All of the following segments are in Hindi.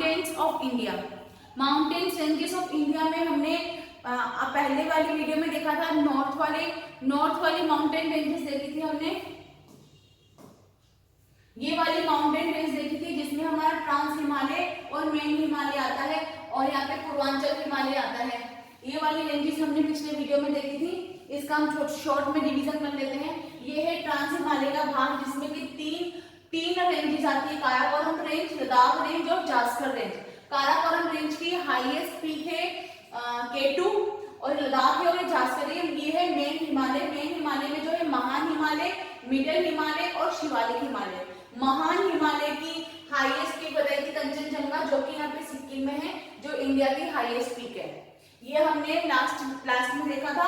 Mountains of India. Mountains ranges of India में हमने पहले वाली वीडियो में देखा था नॉर्थ वाली माउंटेन रेंजेस देखी थी हमने। ये वाली माउंटेन रेंज देखी थी जिसमें हमारा ट्रांस हिमालय और मेन हिमालय आता है और यहाँ पे पूर्वांचल हिमालय आता है। ये वाली रेंजेस हमने पिछले वीडियो में देखी थी। इसका हम शॉर्ट में डिवीजन कर लेते हैं। ये है ट्रांस हिमालय का भाग जिसमें कि तीन रेंजेस आती है, काराकोरम रेंज, लद्दाख रेंज और जास्कर रेंज। काराकोरम रेंज की हाईएस्ट पीक है K2 और लद्दाख है और जास्कर है। ये है मेन हिमालय। मेन हिमालय में जो है महान हिमालय, मिडिल हिमालय और शिवालिक हिमालय। महान हिमालय की हाईएस्ट पीक बताई थी कंचनजंगा, जो कि यहाँ पे सिक्किम में है, जो इंडिया की हाईएस्ट पीक है। ये हमने लास्ट में देखा था,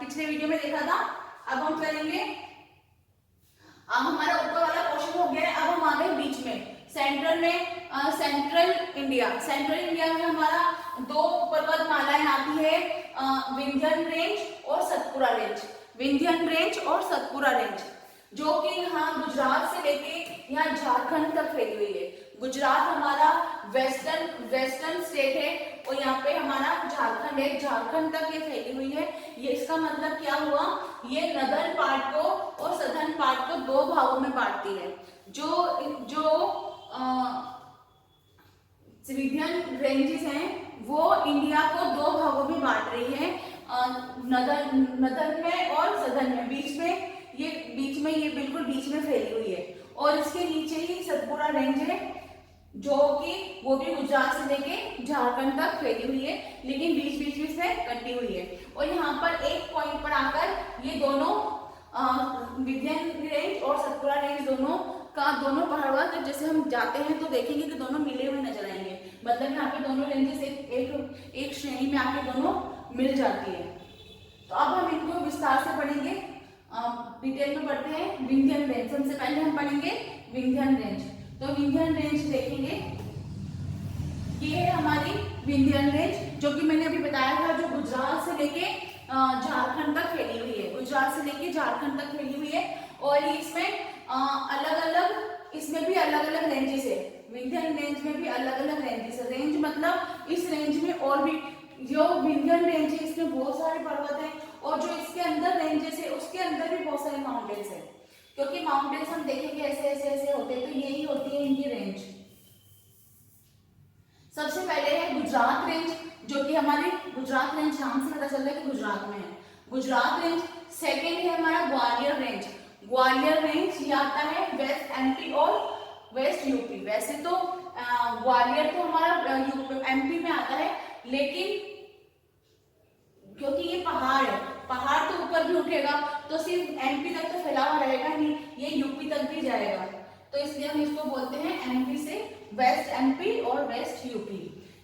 पिछले वीडियो में देखा था। अब हम करेंगे, अब हमारा ऊपर वाला क्वेश्चन हो गया है। अब हम आ गए बीच में, सेंट्रल इंडिया में हमारा दो पर्वतमालाएं आती है, विंध्यन रेंज और सतपुरा रेंज। विंध्यन रेंज और सतपुरा रेंज जो कि यहाँ गुजरात से लेके यहाँ झारखंड तक फैली हुई है। गुजरात हमारा वेस्टर्न स्टेट है और यहाँ पे हमारा झारखंड है, झारखंड तक ये फैली हुई है। ये इसका मतलब क्या हुआ, ये नदर्न पार्ट को और सदर्न पार्ट को दो भागों में बांटती है। जो विंध्यन रेंजेस हैं वो इंडिया को दो भागों में बांट रही है, नदर्न में और सदर्न में। बीच में ये बिल्कुल बीच में फैली हुई है और इसके नीचे ही सतपुरा रेंज है जो कि वो भी गुजरात से लेके झारखंड तक फैली हुई है, लेकिन बीच में से कटी हुई है। और यहाँ पर एक पॉइंट पर आकर ये दोनों विंध्यन रेंज और सतपुरा रेंज दोनों पहाड़ तो जैसे हम जाते हैं तो देखेंगे कि दोनों मिले हुए नजर आएंगे। मतलब यहाँ पे दोनों रेंजेस एक श्रेणी में आके दोनों मिल जाती है। तो अब हम इनको विस्तार से पढ़ेंगे, डिटेल में पढ़ते हैं। विंध्यन रेंज सबसे पहले हम पढ़ेंगे विंध्यन रेंज। तो विंध्यन रेंज देखेंगे, ये है हमारी विंध्यन रेंज जो कि मैंने अभी बताया था, जो गुजरात से लेके झारखंड तक फैली हुई है। गुजरात से लेके झारखंड तक फैली हुई है और इसमें इसमें भी अलग अलग रेंजेस है। विंध्यन रेंज में भी अलग अलग रेंजेस है। रेंज मतलब इस रेंज में और भी, जो विंध्यन रेंज है इसमें बहुत सारे पर्वत हैं और जो इसके अंदर रेंजेस है उसके अंदर भी बहुत सारे माउंटेन्स है। क्योंकि माउंटेन्स हम देखेंगे ऐसे होते हैं, तो यही होती है इनकी रेंज। सबसे पहले है गुजरात रेंज, जो कि हमारी गुजरात रेंज नाम से पता चल रहा है कि गुजरात में है। गुजरात रेंज। सेकेंड है हमारा ग्वालियर रेंज। ग्वालियर रेंज ये आता है वेस्ट एमपी और वेस्ट यूपी। वैसे तो ग्वालियर तो हमारा एमपी में आता है, लेकिन क्योंकि ये पहाड़ है, पहाड़ तो ऊपर भी उठेगा तो सिर्फ एमपी तक तो फैला हुआ रहेगा नहीं, ये यूपी तक भी जाएगा। तो इसलिए हम इसको बोलते हैं एमपी से वेस्ट एमपी और वेस्ट यूपी।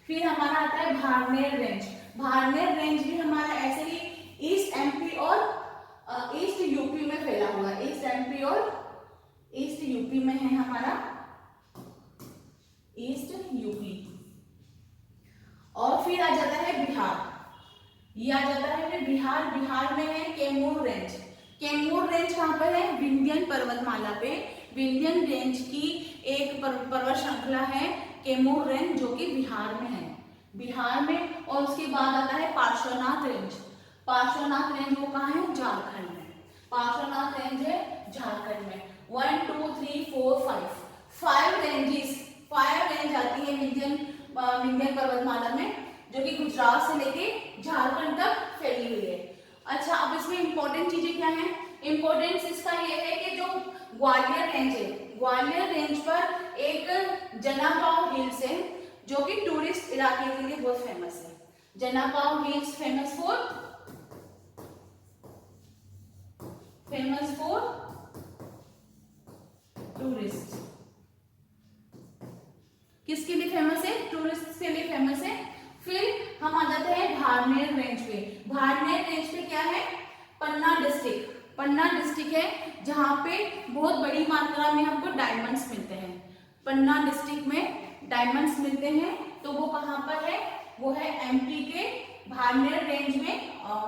फिर हमारा आता है भाड़मेर रेंज। भाड़मेर रेंज भी हमारा ऐसे ही ईस्ट एमपी और ईस्ट यूपी में फैला हुआ है। ईस्ट एमपी और ईस्ट यूपी में है हमारा ईस्ट यूपी। और फिर आ जाता है बिहार। ये आ जाता है फिर बिहार। बिहार में है कैमूर रेंज। कैमूर रेंज कहाँ पर है, विंध्यन पर्वतमाला पे। विंध्यन रेंज की एक पर्वत श्रृंखला है कैमूर रेंज, जो कि बिहार में है। बिहार में। और उसके बाद आता है पार्श्वनाथ रेंज। पार्श्वनाथ रेंज वो कहाँ है, झारखंड में। पार्श्वनाथ रेंज है झारखंड में। 1 2 3 4 5 रेंज आती है विंध्यन पर्वतमाला में, जो कि गुजरात से लेके झारखंड तक फैली हुई है। अच्छा, अब इसमें इंपॉर्टेंट चीजें क्या हैं? इंपॉर्टेंस इसका ये है कि जो ग्वालियर रेंज है, ग्वालियर रेंज पर एक जनापाव हिल्स है जो कि टूरिस्ट इलाके के लिए बहुत फेमस है। Janapav hills famous for tourist. किसके लिए फेमस है? टूरिस्ट के लिए फेमस है। फिर हम आ जाते हैं भाड़मेर रेंज पे। भाड़मेर रेंज पे क्या है, पन्ना डिस्ट्रिक्ट है, जहाँ पे बहुत बड़ी मात्रा में हमको डायमंड्स मिलते हैं। पन्ना डिस्ट्रिक्ट में डायमंड्स मिलते हैं। तो वो कहाँ पर है, वो है एमपी के भाड़मेर रेंज में,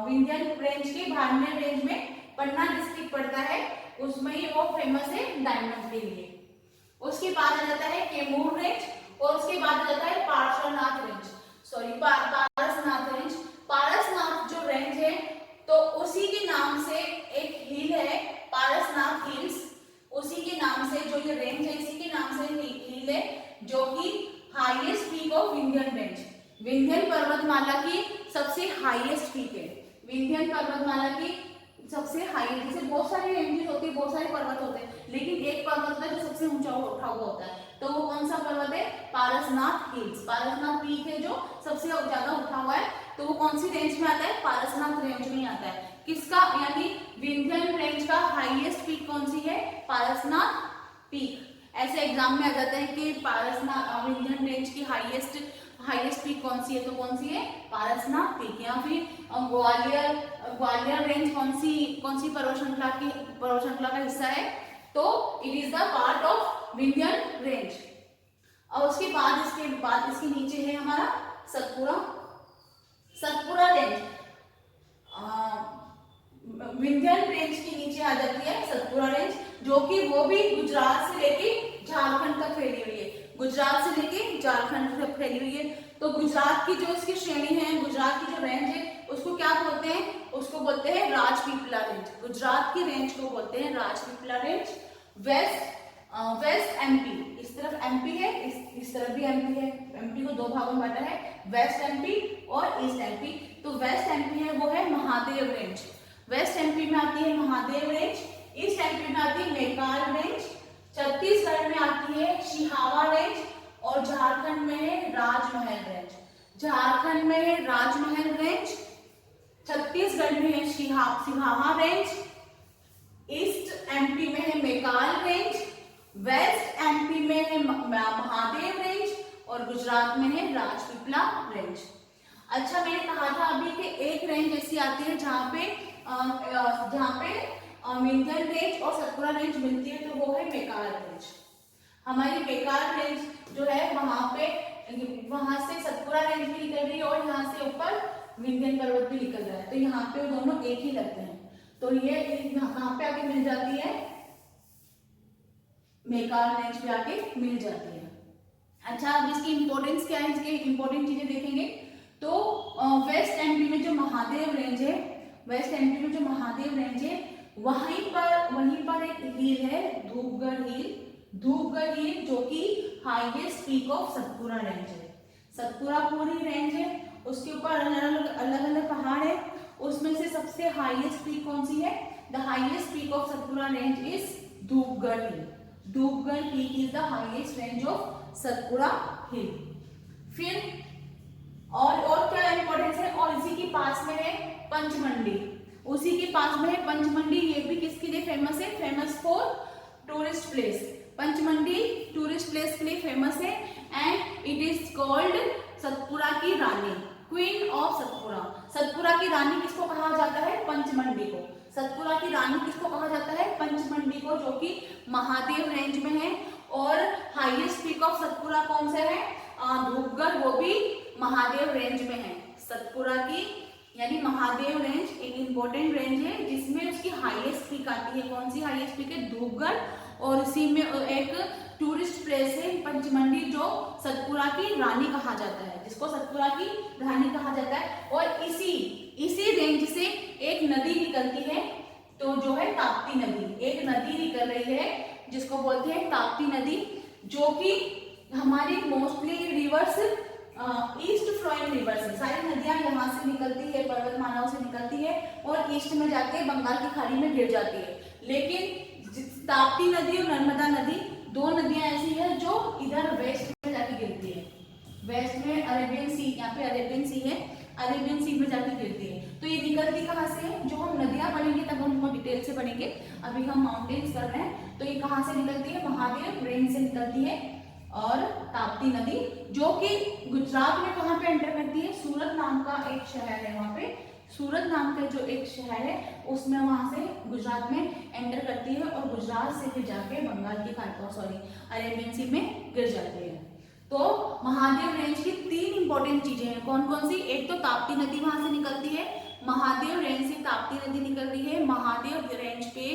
विंध्यन रेंज के भाड़मेर रेंज में पन्ना डिस्ट्रिक्ट पड़ता है, उसमें ही वो फेमस है डायमंड के लिए। उसके बाद आ जाता है कैमूर रेंज और उसके बाद आ highest peak of Vindhyan range, Vindhyan पर्वतमाला की सबसे हाईएस्ट पीक है, विंध्यन पर्वतमाला की सबसे हाईएस्ट। जैसे बहुत सारी रेंजेस होती है, बहुत सारे पर्वत होते हैं, लेकिन एक पर्वत होता है जो सबसे ऊंचा उठा हुआ होता है, तो वो कौन सा पर्वत है? पारसनाथ हिल्स, पारसनाथ पीक है जो सबसे ज्यादा उठा हुआ है, तो वो कौन सी रेंज में आता है? पारसनाथ रेंज में आता है। किसका? यानी विंध्यन रेंज का हाईएस्ट पीक कौन सी है? पारसनाथ पीक। ऐसे एग्जाम में आ जाता है कि पारसनाथ विंध्यन रेंज की हाईएस्ट पीक कौन सी है, तो कौन सी है? पारसनाथ पीक। या फिर ग्वालियर रेंज कौन सी पर्वत श्रृंखला का हिस्सा है? तो it is the part of Vindhyan range. और उसके बाद इसके नीचे है हमारा सतपुड़ा रेंज। विंध्यन रेंज के नीचे आ जाती है सतपुड़ा रेंज, जो कि वो भी गुजरात से लेके झारखंड तक फैली हुई है, गुजरात से लेके झारखंड तक फैली हुई है। तो गुजरात की जो इसकी श्रेणी है, गुजरात की जो रेंज है, उसको क्या बोलते हैं? उसको बोलते हैं राजपीपला रेंज। गुजरात की रेंज को बोलते हैं राजपीपला रेंज। वेस्ट एमपी, इस तरफ एमपी है, इस तरफ भी एमपी है, एमपी को दो भागों में बांटा है, वेस्ट एमपी और ईस्ट एमपी। तो वेस्ट एमपी है वो है महादेव रेंज, वेस्ट एमपी में आती है महादेव रेंज, ईस्ट एमपी में आती है मेकाल रेंज, छत्तीसगढ़ में आती है शिहावा रेंज और झारखंड में है राजमहल रेंज। झारखंड में है राजमहल रेंज, छत्तीसगढ़ में है सिहावा रेंज, ईस्ट एमपी में है मेकाल रेंज, वेस्ट एमपी में है महादेव रेंज और गुजरात में है राजपीपला रेंज। अच्छा, मैंने कहा था अभी कि एक रेंज ऐसी आती है जहाँ पे विंध्यन रेंज और सतपुड़ा रेंज मिलती है, तो वो है मेकाल रेंज। हमारी मेकाल रेंज जो है वहां से सतपुड़ा रेंज भी निकल रही है और यहाँ से ऊपर विंध्यन पर्वत भी निकल रहा है, तो यहाँ पे दोनों एक ही लगते हैं। तो ये कहाँ पे आके मिल जाती है? मेकाल रेंज पे आके मिल जाती है। अच्छा, अब इसकी इंपॉर्टेंस क्या है, इसके इंपॉर्टेंट चीजें देखेंगे। तो वेस्ट एमपी में जो महादेव रेंज है, वेस्ट एमपी में जो महादेव रेंज है, वहीं पर एक हिल है धूपगढ़ हिल, जो कि highest peak of Satpura range है। सतपुड़ा पूरी रेंज है, उसके ऊपर अलग अलग पहाड़ है, उसमें से सबसे हाईएस्ट पीक कौन सी है? The highest peak of Satpura range is Dhupgarh hill. Dhupgarh peak is the highest range of Satpura hill. फिर और क्या इंपॉर्टेंस है? और इसी के पास में है पंचमंडी, उसी के पास में है पंचमंडी। ये भी किसके लिए फेमस है? Famous for tourist place. Pachmarhi tourist place के लिए फेमस है and it is called Satpura की रानी, क्वीन ऑफ सतपुड़ा। सतपुड़ा की रानी किसको कहा जाता है? पंचमंडी को। सतपुड़ा की रानी किसको कहा जाता है? पंचमंडी को, जो कि महादेव रेंज में है। और हाईएस्ट पीक ऑफ सतपुड़ा कौन सा है? धूपगढ़, वो भी महादेव रेंज में है। सतपुड़ा की यानी महादेव रेंज एक इंपॉर्टेंट रेंज है जिसमें उसकी हाईएस्ट पीक आती है। कौन सी हाईएस्ट पीक है? धूपगढ़। और इसी में एक टूरिस्ट प्लेस है पंचमंडी, जो सतपुड़ा की रानी कहा जाता है, जिसको सतपुड़ा की रानी कहा जाता है। और इसी रेंज से एक नदी निकलती है, तो जो है ताप्ती नदी। एक नदी निकल रही है जिसको बोलते हैं ताप्ती नदी, जो कि हमारी mostly rivers east flowing rivers है। सारी नदियां यहाँ से निकलती है, पर्वतमालाओं से निकलती है और ईस्ट में जाके बंगाल की खाड़ी में गिर जाती है। लेकिन ताप्ती नदी और नर्मदा नदी दो नदियां ऐसी है जो इधर वेस्ट में जाके गिरती है। वेस्ट में अरेबियन सी, यहाँ पे अरेबियन सी है, अरेबियन सी में जाके गिरती है। तो ये निकलती कहाँ से है? जो हम नदियां पढ़ेंगे तब हम उनको डिटेल से पढ़ेंगे, अभी हम माउंटेन्स कर रहे हैं। तो ये कहाँ से निकलती है? महादेव रेंज से निकलती है। और ताप्ती नदी जो कि गुजरात में कहाँ पे एंटर करती है? सूरत नाम का एक शहर है, वहाँ पे सूरत नाम का जो एक शहर है उसमें वहां से गुजरात में एंटर करती है और गुजरात से फिर जाके बंगाल की खाड़ी अरेबियन सी में गिर जाती है। तो महादेव रेंज की तीन इंपॉर्टेंट चीजें हैं। कौन कौन सी? एक तो ताप्ती नदी वहां से निकलती है, महादेव रेंज से ताप्ती नदी निकल रही है। महादेव रेंज पे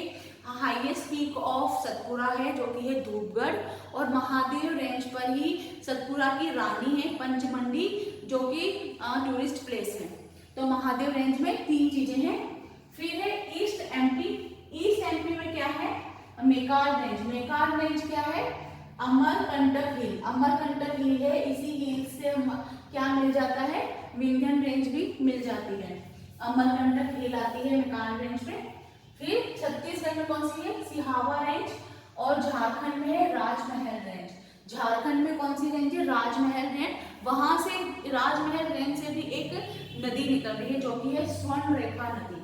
हाईएस्ट पीक ऑफ सतपुड़ा है जो कि है धूपगढ़, और महादेव रेंज पर ही सतपुड़ा की रानी है पंचमंडी, जो कि टूरिस्ट प्लेस है। तो महादेव रेंज में तीन चीजें हैं। फिर है ईस्ट एमपी। ईस्ट एमपी में क्या है? मेकाल रेंज। मेकाल रेंज क्या है? अमरकंटक हिल, अमरकंटक हिल है, इसी हिल से हम क्या मिल जाता है, विंध्यन रेंज भी मिल जाती है। अमरकंटक हिल आती है मेकान रेंज में। फिर छत्तीसगढ़ में कौन सी है, सिहावा रेंज, और झारखंड में है राजमहल रेंज। झारखंड में कौन सी रेंज है, राजमहल रेंज। वहां से राजमहल रेंज से भी एक नदी निकल रही है जो कि है स्वर्ण रेखा नदी।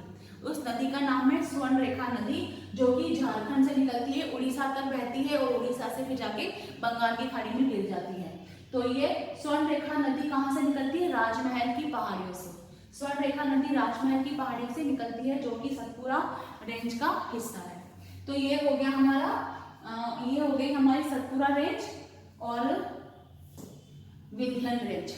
उस नदी का नाम है स्वर्ण रेखा नदी, जो कि झारखंड से निकलती है, उड़ीसा तक बहती है और उड़ीसा से फिर जाके बंगाल की खाड़ी में गिर जाती है। तो ये स्वर्ण रेखा नदी कहाँ से निकलती है, राजमहल की पहाड़ियों से। स्वर्ण रेखा नदी राजमहल की पहाड़ियों से निकलती है, जो कि सतपुड़ा रेंज का हिस्सा है। तो ये हो गया हमारा ये हो गई हमारी सतपुड़ा रेंज और विंध्यन रेंज।